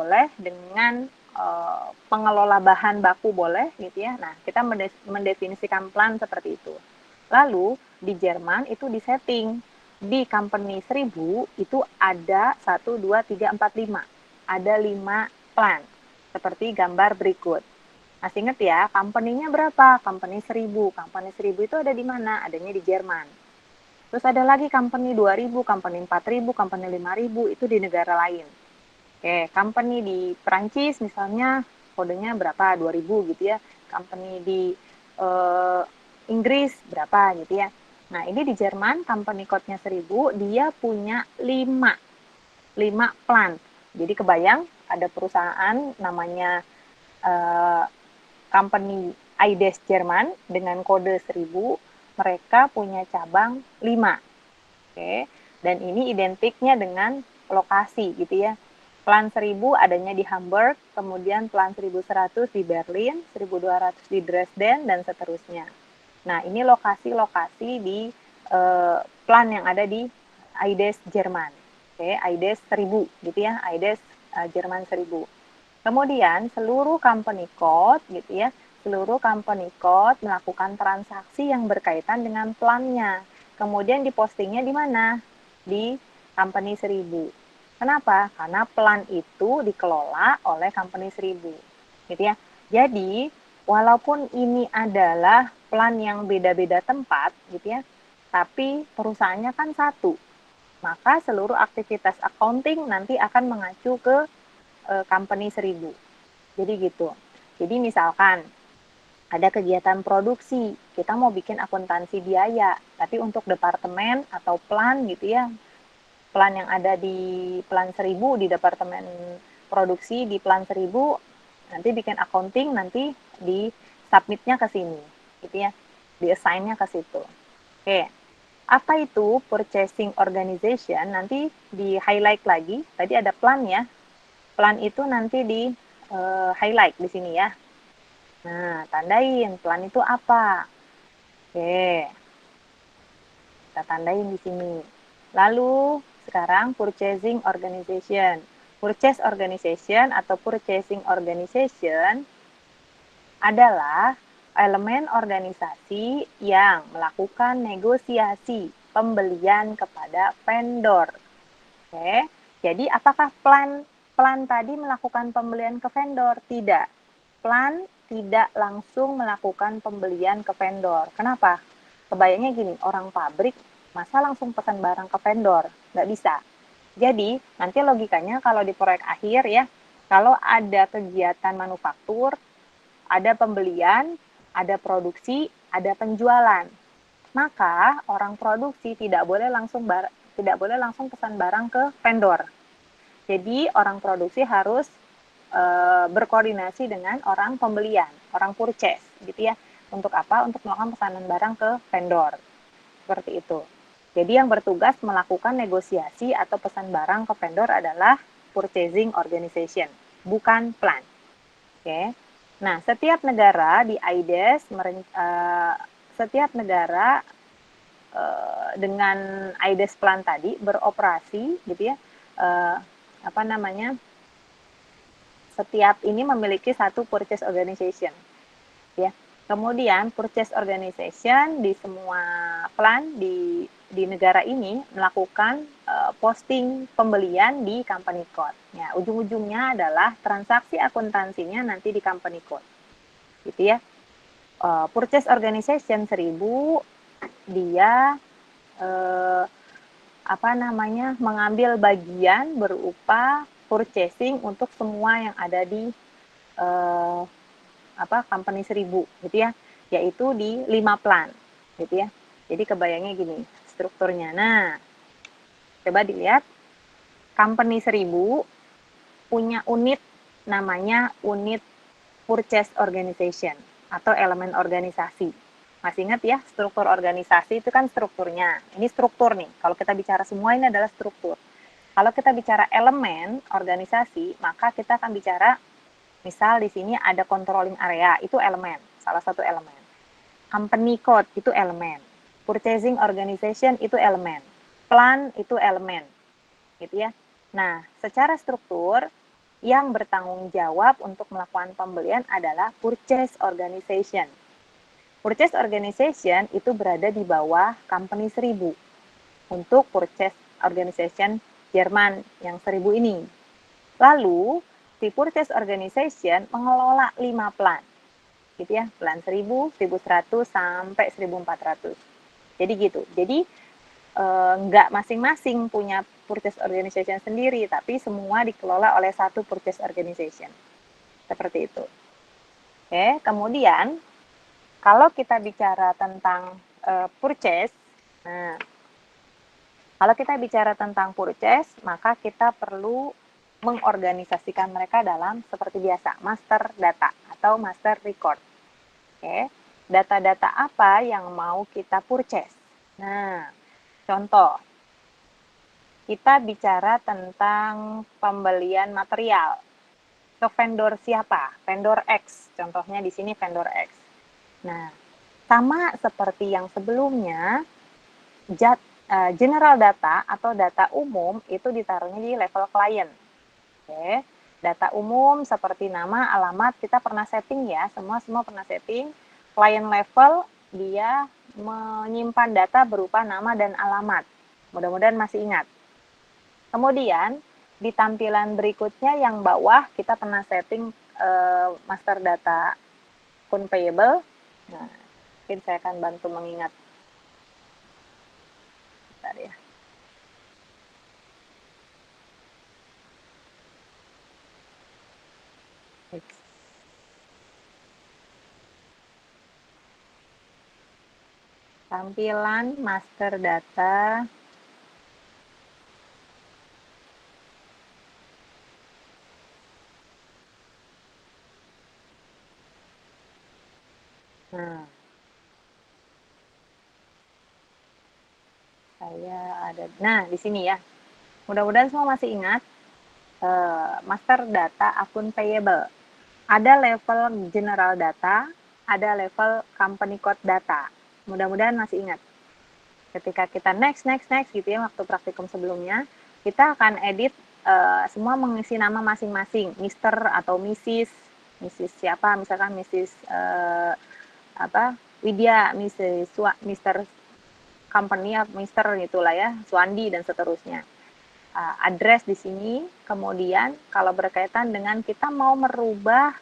boleh, dengan pengelola bahan baku boleh gitu ya. Nah, kita mendefinisikan plan seperti itu. Lalu di Jerman itu disetting di company 1000 itu ada 1, 2, 3, 4, 5. Ada 5 plan seperti gambar berikut. Masih ingat ya, company-nya berapa? Company 1000. Company 1000 itu ada di mana? Adanya di Jerman. Terus ada lagi company 2000, company 4000, company 5000 itu di negara lain. Oke, company di Perancis misalnya kodenya berapa? 2000 gitu ya. Company di Inggris berapa gitu ya. Nah, ini di Jerman company code-nya 1000, dia punya 5 plan. Jadi kebayang ada perusahaan namanya company IDES Jerman dengan kode 1000, mereka punya cabang 5. Oke. Dan ini identiknya dengan lokasi gitu ya. Plan 1000 adanya di Hamburg, kemudian plan 1100 di Berlin, 1200 di Dresden, dan seterusnya. Nah, ini lokasi-lokasi di plan yang ada di IDES Jerman. Oke, IDES 1000 gitu ya, IDES Jerman 1000. Kemudian seluruh company code gitu ya, seluruh company code melakukan transaksi yang berkaitan dengan plannya. Kemudian dipostingnya di mana? Di company 1000. Kenapa? Karena plan itu dikelola oleh company 1000. Gitu ya. Jadi, walaupun ini adalah plan yang beda-beda tempat gitu ya, tapi perusahaannya kan satu. Maka seluruh aktivitas accounting nanti akan mengacu ke company 1000. Jadi gitu. Jadi misalkan ada kegiatan produksi, kita mau bikin akuntansi biaya, tapi untuk departemen atau plan gitu ya, plan yang ada di plan 1000 di departemen produksi di plan 1000 nanti bikin accounting, nanti di submitnya ke sini gitu ya, di assign-nya ke situ. Oke, apa itu purchasing organization? Nanti di highlight lagi, tadi ada plan ya, plan itu nanti di highlight di sini ya. Nah, tandain plan itu apa. Oke, kita tandain di sini. Lalu sekarang purchasing organization. Purchase organization atau purchasing organization adalah elemen organisasi yang melakukan negosiasi pembelian kepada vendor. Oke, jadi apakah plan tadi melakukan pembelian ke vendor? Tidak. Plan tidak langsung melakukan pembelian ke vendor. Kenapa? Kebayangnya gini, orang pabrik masa langsung pesan barang ke vendor? Nggak bisa. Jadi, nanti logikanya kalau di proyek akhir ya, kalau ada kegiatan manufaktur, ada pembelian, ada produksi, ada penjualan. Maka orang produksi tidak boleh langsung pesan barang ke vendor. Jadi orang produksi harus berkoordinasi dengan orang pembelian, orang purchase gitu ya. Untuk apa? Untuk melakukan pesanan barang ke vendor. Seperti itu. Jadi yang bertugas melakukan negosiasi atau pesan barang ke vendor adalah purchasing organization, bukan plan. Oke. Nah, setiap negara di IDES setiap negara dengan IDES plan tadi beroperasi gitu ya. Apa namanya? Setiap ini memiliki satu purchase organization ya. Kemudian purchase organization di semua plan di negara ini melakukan posting pembelian di company code. Ya, ujung-ujungnya adalah transaksi akuntansinya nanti di company code. Gitu ya. Purchase organization 1000 dia mengambil bagian berupa purchasing untuk semua yang ada di company 1000 gitu ya, yaitu di 5 plan gitu ya. Jadi kebayangnya gini strukturnya. Nah, coba dilihat company 1000 punya unit namanya unit purchase organization atau elemen organisasi. Masih ingat ya, struktur organisasi itu kan strukturnya. Ini struktur nih. Kalau kita bicara semua ini adalah struktur. Kalau kita bicara elemen organisasi, maka kita akan bicara misal di sini ada controlling area, itu elemen, salah satu elemen. Company code itu elemen. Purchasing organization itu elemen. Plan itu elemen. Gitu ya. Nah, secara struktur yang bertanggung jawab untuk melakukan pembelian adalah purchase organization. Purchase organization itu berada di bawah company 1000 untuk purchase organization Jerman yang 1000 ini. Lalu, si purchase organization mengelola 5 plan. Gitu ya, plan 1000, 1100 sampai 1400. Jadi gitu. Jadi nggak masing-masing punya purchase organization sendiri, tapi semua dikelola oleh satu purchase organization. Seperti itu. Oke, kemudian kalau kita bicara tentang purchase, nah, kalau kita bicara tentang purchase, maka kita perlu mengorganisasikan mereka dalam seperti biasa, master data atau master record. Oke, data-data apa yang mau kita purchase? Nah, contoh, kita bicara tentang pembelian material ke vendor siapa? Vendor X. Contohnya di sini vendor X. Nah, sama seperti yang sebelumnya, general data atau data umum itu ditaruhnya di level klien. Oke. Data umum seperti nama, alamat kita pernah setting ya, semua pernah setting. Klien level dia menyimpan data berupa nama dan alamat. Mudah-mudahan masih ingat. Kemudian di tampilan berikutnya yang bawah kita pernah setting master data akun payable. Nah, mungkin saya akan bantu mengingat. Bentar ya. Tampilan master data. Nah, saya ada. Nah, di sini ya. Mudah-mudahan semua masih ingat master data akun payable. Ada level general data, ada level company code data. Mudah-mudahan masih ingat. Ketika kita next gitu ya, waktu praktikum sebelumnya, kita akan edit semua mengisi nama masing-masing, Mr. atau Mrs. Siapa, misalkan Mrs. Widya, Mr. Company, Mr. gitulah ya, Suandi dan seterusnya. Address di sini, kemudian kalau berkaitan dengan kita mau merubah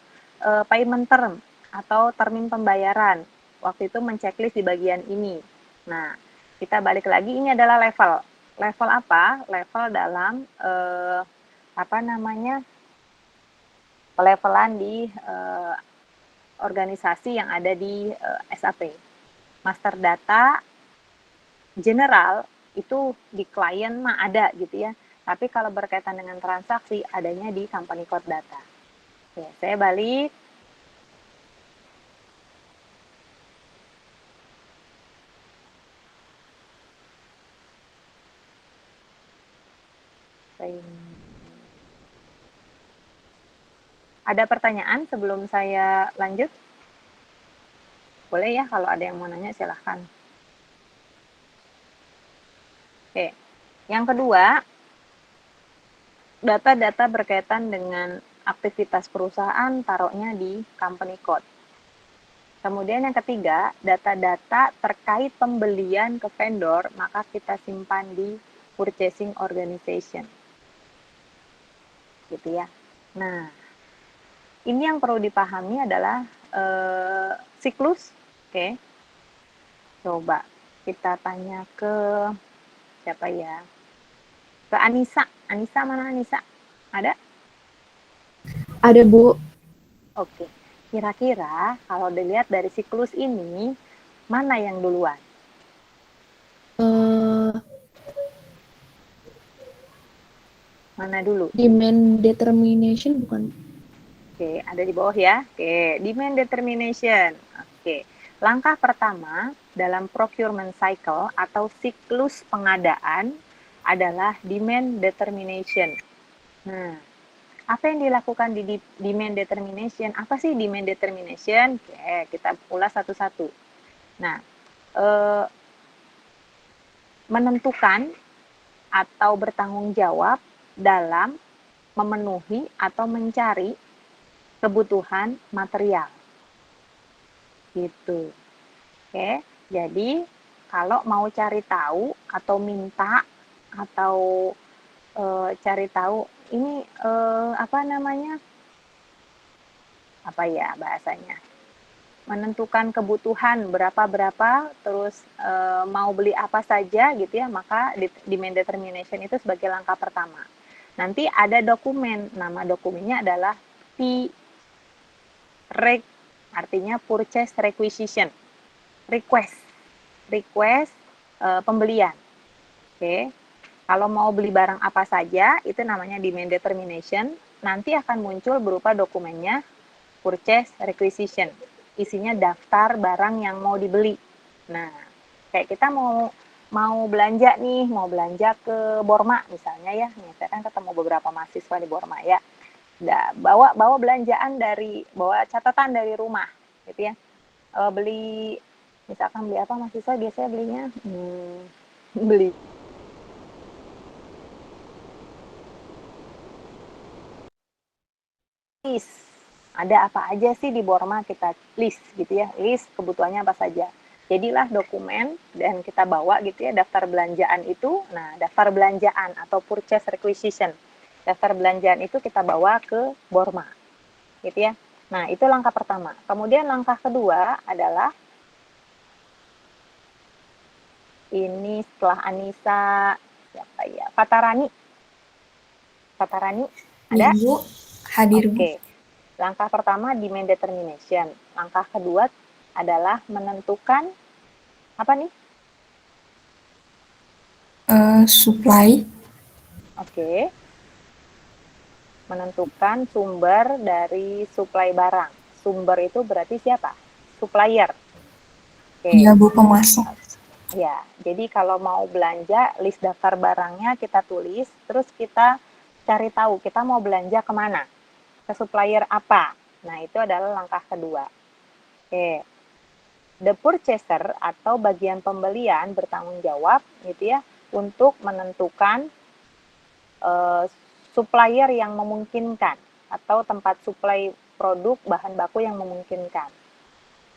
payment term atau termin pembayaran, waktu itu menceklis di bagian ini. Nah, kita balik lagi, ini adalah level. Level apa? Level dalam pelevelan di organisasi yang ada di SAP. Master data general itu di klien mah ada gitu ya. Tapi kalau berkaitan dengan transaksi adanya di company code data. Oke, saya balik. Ada pertanyaan sebelum saya lanjut? Boleh ya, kalau ada yang mau nanya silahkan. Oke, yang kedua, data-data berkaitan dengan aktivitas perusahaan taruhnya di company code. Kemudian yang ketiga, data-data terkait pembelian ke vendor, maka kita simpan di purchasing organization. Gitu ya. Nah, ini yang perlu dipahami adalah siklus. Oke. Coba kita tanya ke siapa ya? Ke Anissa. Anissa, mana Anissa? Ada? Ada, Bu. Oke. Kira-kira kalau dilihat dari siklus ini, mana yang duluan? Mana dulu? Demand determination bukan? Oke, ada di bawah ya. Oke, demand determination. Oke. Langkah pertama dalam procurement cycle atau siklus pengadaan adalah demand determination. Nah, apa yang dilakukan di demand determination? Apa sih demand determination? Oke, kita ulas satu-satu. Nah, menentukan atau bertanggung jawab dalam memenuhi atau mencari kebutuhan material. Gitu. Oke, jadi kalau mau cari tahu atau minta atau cari tahu ini apa namanya? Apa ya bahasanya? Menentukan kebutuhan berapa-berapa, terus mau beli apa saja gitu ya, maka demand determination itu sebagai langkah pertama. Nanti ada dokumen, nama dokumennya adalah PREQ, artinya Purchase Requisition, request pembelian. Oke, kalau mau beli barang apa saja, itu namanya demand determination, nanti akan muncul berupa dokumennya Purchase Requisition, isinya daftar barang yang mau dibeli. Nah, kayak kita mau belanja nih, mau belanja ke Borma misalnya ya, nih saya kan ketemu beberapa mahasiswa di Borma ya, bawa belanjaan bawa catatan dari rumah, gitu ya, beli misalkan beli apa mahasiswa biasanya belinya, beli list. Ada apa aja sih di Borma, kita list gitu ya, list kebutuhannya apa saja. Jadilah dokumen dan kita bawa gitu ya daftar belanjaan itu. Nah, daftar belanjaan atau purchase requisition. Daftar belanjaan itu kita bawa ke Borma. Gitu ya. Nah, itu langkah pertama. Kemudian langkah kedua adalah ini setelah Anissa siapa ya? Fatarani. Fatarani ada? Ya, Bu. Hadir, Bu. Oke. Langkah pertama demand determination. Langkah kedua adalah menentukan apa nih? Supply. Oke. Menentukan sumber dari supply barang. Sumber itu berarti siapa? Supplier. Oke. Ya, Bu, pemasok. Ya, jadi kalau mau belanja, list daftar barangnya kita tulis, terus kita cari tahu kita mau belanja kemana, ke supplier apa. Nah, itu adalah langkah kedua. Oke. The purchaser atau bagian pembelian bertanggung jawab gitu ya untuk menentukan supplier yang memungkinkan atau tempat suplai produk bahan baku yang memungkinkan.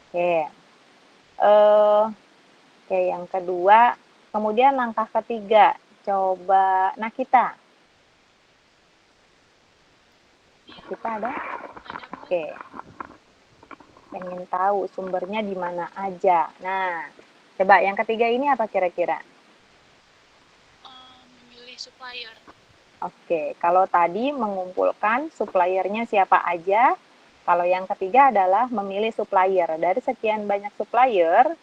Oke. Oke, yang kedua, kemudian langkah ketiga, coba Nakita. Kita ada? Oke. Pengen tahu sumbernya di mana aja. Nah, coba yang ketiga ini apa kira-kira? Memilih supplier. Oke, kalau tadi mengumpulkan suppliernya siapa aja, kalau yang ketiga adalah memilih supplier. Dari sekian banyak supplier,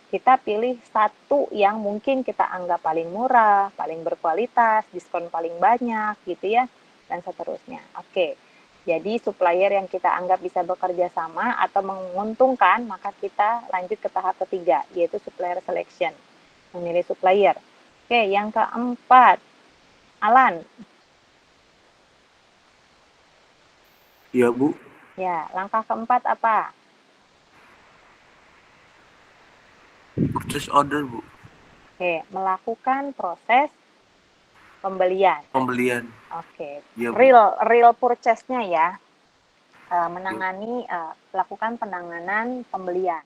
kita pilih satu yang mungkin kita anggap paling murah, paling berkualitas, diskon paling banyak, gitu ya, dan seterusnya. Oke. Jadi supplier yang kita anggap bisa bekerja sama atau menguntungkan, maka kita lanjut ke tahap ketiga, yaitu supplier selection, memilih supplier. Oke, yang keempat, Alan. Ya, Bu. Ya, langkah keempat apa? Purchase order, Bu. Oke, melakukan proses pembelian. Pembelian. Oke, Ya, Bu. real purchase-nya ya. Lakukan penanganan pembelian.